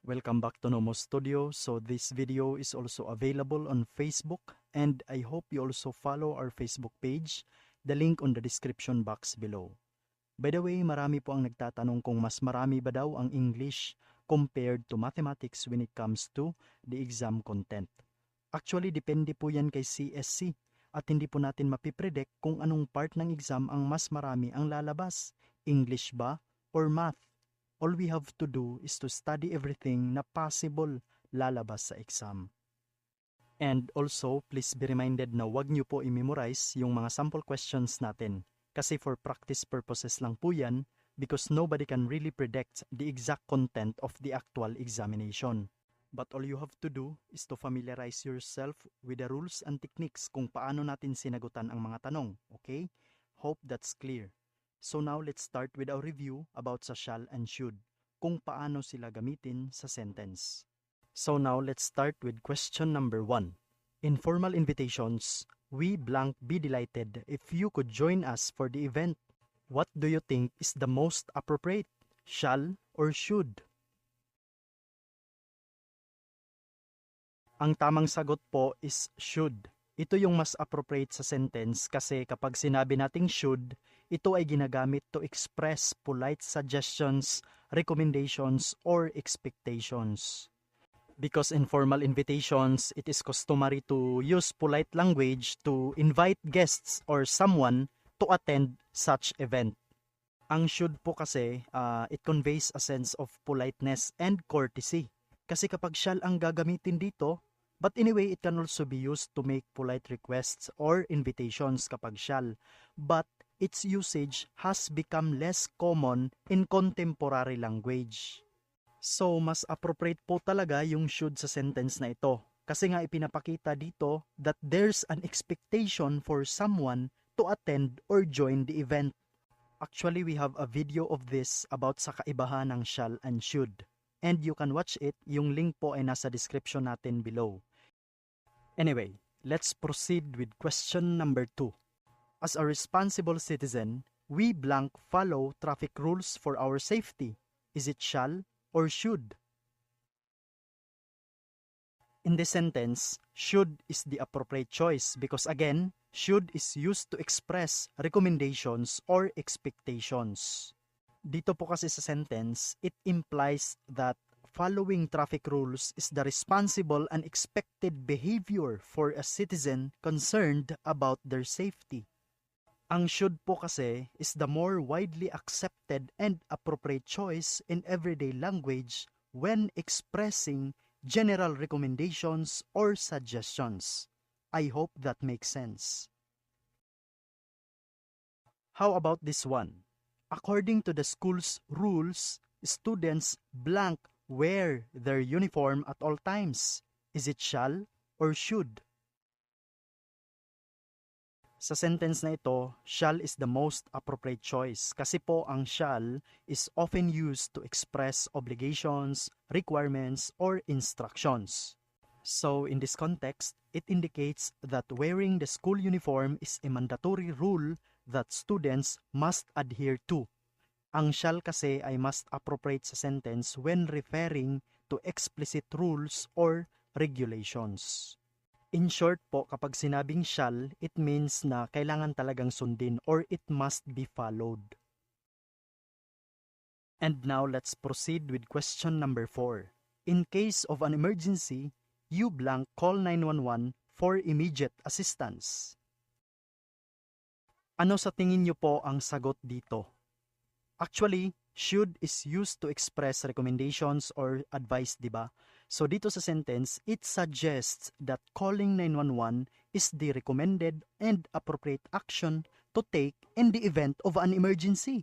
Welcome back to Nomo Studio. So this video is also available on Facebook and I hope you also follow our Facebook page, the link on the description box below. By the way, marami po ang nagtatanong kung mas marami ba daw ang English compared to mathematics when it comes to the exam content. Actually, depende po yan kay CSC at hindi po natin mapipredict kung anong part ng exam ang mas marami ang lalabas, English ba or math. All we have to do is to study everything na possible lalabas sa exam. And also, please be reminded na wag niyo po i-memorize yung mga sample questions natin. Kasi for practice purposes lang po yan because nobody can really predict the exact content of the actual examination. But all you have to do is to familiarize yourself with the rules and techniques kung paano natin sinagutan ang mga tanong, okay? Hope that's clear. So now let's start with our review about sa shall and should, kung paano sila gamitin sa sentence. So now let's start with question number 1. In formal invitations, we blank be delighted if you could join us for the event. What do you think is the most appropriate, shall or should? Ang tamang sagot po is should. Ito yung mas appropriate sa sentence kasi kapag sinabi nating should, ito ay ginagamit to express polite suggestions, recommendations, or expectations. Because in formal invitations, it is customary to use polite language to invite guests or someone to attend such event. Ang should po kasi, it conveys a sense of politeness and courtesy. Kasi kapag shall ang gagamitin dito, but anyway, it can also be used to make polite requests or invitations kapag shall. But its usage has become less common in contemporary language. So, mas appropriate po talaga yung should sa sentence na ito. Kasi nga ipinapakita dito that there's an expectation for someone to attend or join the event. Actually, we have a video of this about sa kaibahan ng shall and should. And you can watch it, yung link po ay nasa description natin below. Anyway, let's proceed with question number 2. As a responsible citizen, we blank follow traffic rules for our safety. Is it shall or should? In this sentence, should is the appropriate choice because again, should is used to express recommendations or expectations. Dito po kasi sa sentence, it implies that following traffic rules is the responsible and expected behavior for a citizen concerned about their safety. Ang should po kasi is the more widely accepted and appropriate choice in everyday language when expressing general recommendations or suggestions. I hope that makes sense. How about this one? According to the school's rules, students blank wear their uniform at all times. Is it shall or should? Sa sentence na ito, shall is the most appropriate choice kasi po ang shall is often used to express obligations, requirements, or instructions. So in this context, it indicates that wearing the school uniform is a mandatory rule that students must adhere to. Ang shall kasi ay must appropriate sa sentence when referring to explicit rules or regulations. In short po, kapag sinabing shall, it means na kailangan talagang sundin or it must be followed. And now let's proceed with question number 4. In case of an emergency, you blank call 911 for immediate assistance. Ano sa tingin niyo po ang sagot dito? Actually, should is used to express recommendations or advice, diba? So dito sa sentence, it suggests that calling 911 is the recommended and appropriate action to take in the event of an emergency.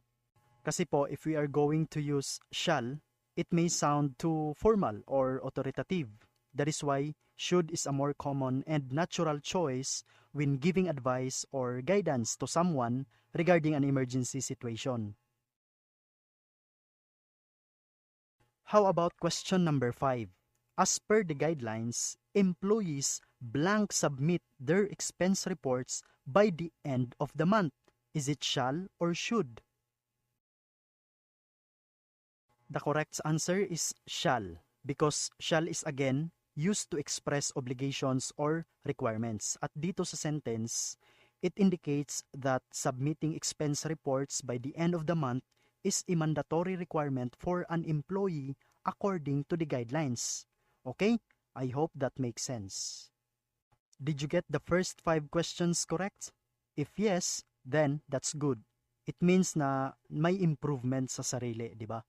Kasi po, if we are going to use shall, it may sound too formal or authoritative. That is why should is a more common and natural choice when giving advice or guidance to someone regarding an emergency situation. How about question number 5? As per the guidelines, employees blank submit their expense reports by the end of the month. Is it shall or should? The correct answer is shall. because shall is again used to express obligations or requirements. At dito sa sentence, it indicates that submitting expense reports by the end of the month is a mandatory requirement for an employee according to the guidelines. Okay? I hope that makes sense. Did you get the first 5 questions correct? If yes, then that's good. It means na may improvement sa sarili, di ba?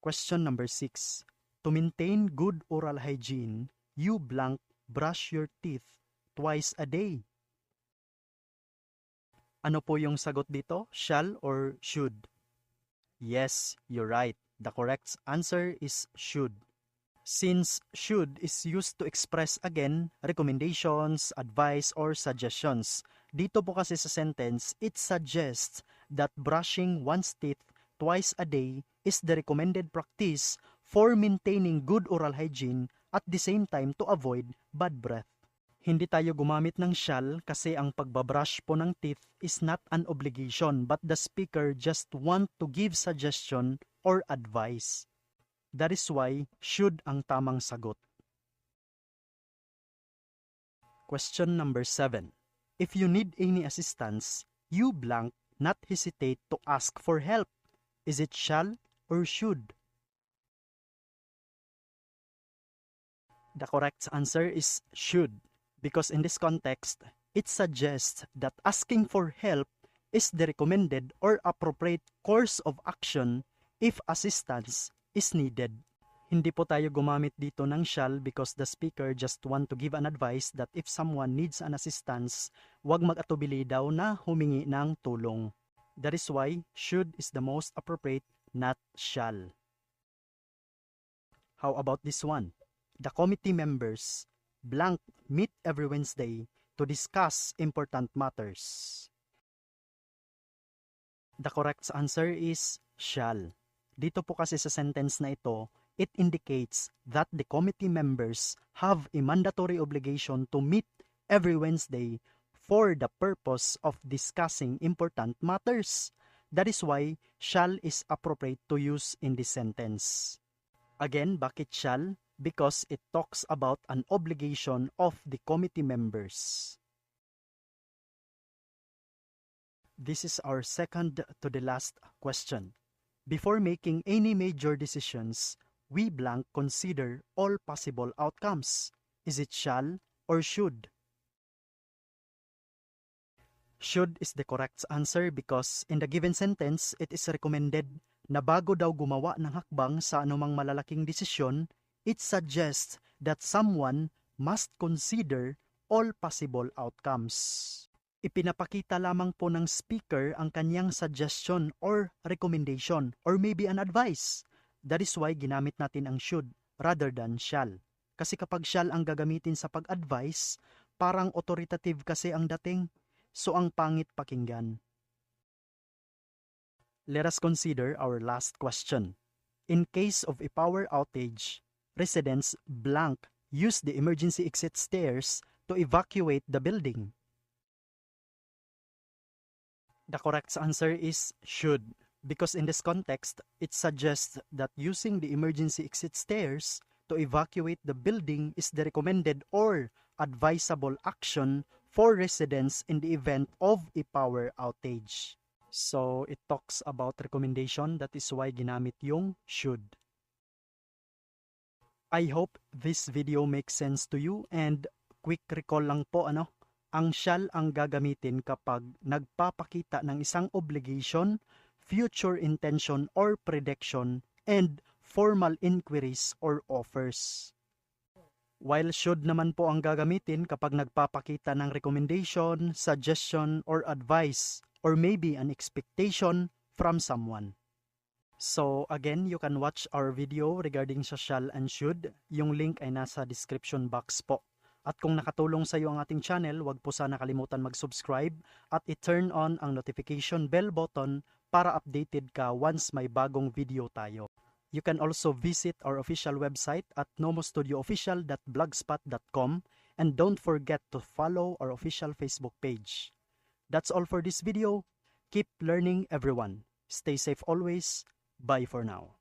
Question number 6. To maintain good oral hygiene, you blank brush your teeth twice a day. Ano po yung sagot dito? Shall or should? Yes, you're right. The correct answer is should. Since should is used to express again recommendations, advice, or suggestions. Dito po kasi sa sentence, it suggests that brushing one's teeth twice a day is the recommended practice for maintaining good oral hygiene at the same time to avoid bad breath. Hindi tayo gumamit ng shall kasi ang pagbabrush po ng teeth is not an obligation but the speaker just want to give suggestion or advice. That is why should ang tamang sagot. Question number 7. If you need any assistance, you blank not hesitate to ask for help. Is it shall or should? The correct answer is should. Because in this context, it suggests that asking for help is the recommended or appropriate course of action if assistance is needed. Hindi po tayo gumamit dito ng shall because the speaker just want to give an advice that if someone needs an assistance, wag mag-atubili daw na humingi ng tulong. That is why should is the most appropriate, not shall. How about this one? The committee members blank meet every Wednesday to discuss important matters. The correct answer is shall. Dito po kasi sa sentence na ito, it indicates that the committee members have a mandatory obligation to meet every Wednesday for the purpose of discussing important matters. That is why shall is appropriate to use in this sentence. Again, bakit shall? Because it talks about an obligation of the committee members. This is our second to the last question. Before making any major decisions, we blank consider all possible outcomes. Is it shall or should? Should is the correct answer because in the given sentence, it is recommended na bago daw gumawa ng hakbang sa anumang malalaking desisyon, it suggests that someone must consider all possible outcomes. Ipinapakita lamang po ng speaker ang kanyang suggestion or recommendation or maybe an advice. That is why ginamit natin ang should rather than shall. Kasi kapag shall ang gagamitin sa pag-advise, parang authoritative kasi ang dating, so ang pangit pakinggan. Let us consider our last question. In case of a power outage, residents blank use the emergency exit stairs to evacuate the building. The correct answer is should, because in this context, it suggests that using the emergency exit stairs to evacuate the building is the recommended or advisable action for residents in the event of a power outage. So, it talks about recommendation, that is why ginamit yung should. I hope this video makes sense to you and quick recall lang po ang shall ang gagamitin kapag nagpapakita ng isang obligation, future intention or prediction, and formal inquiries or offers. While should naman po ang gagamitin kapag nagpapakita ng recommendation, suggestion, or advice, or maybe an expectation from someone. So again, you can watch our video regarding sa shall and should. Yung link ay nasa description box po. At kung nakatulong sa iyo ang ating channel, huwag po sana kalimutan mag-subscribe at i-turn on ang notification bell button para updated ka once may bagong video tayo. You can also visit our official website at nomostudioofficial.blogspot.com and don't forget to follow our official Facebook page. That's all for this video. Keep learning, everyone. Stay safe always. Bye for now.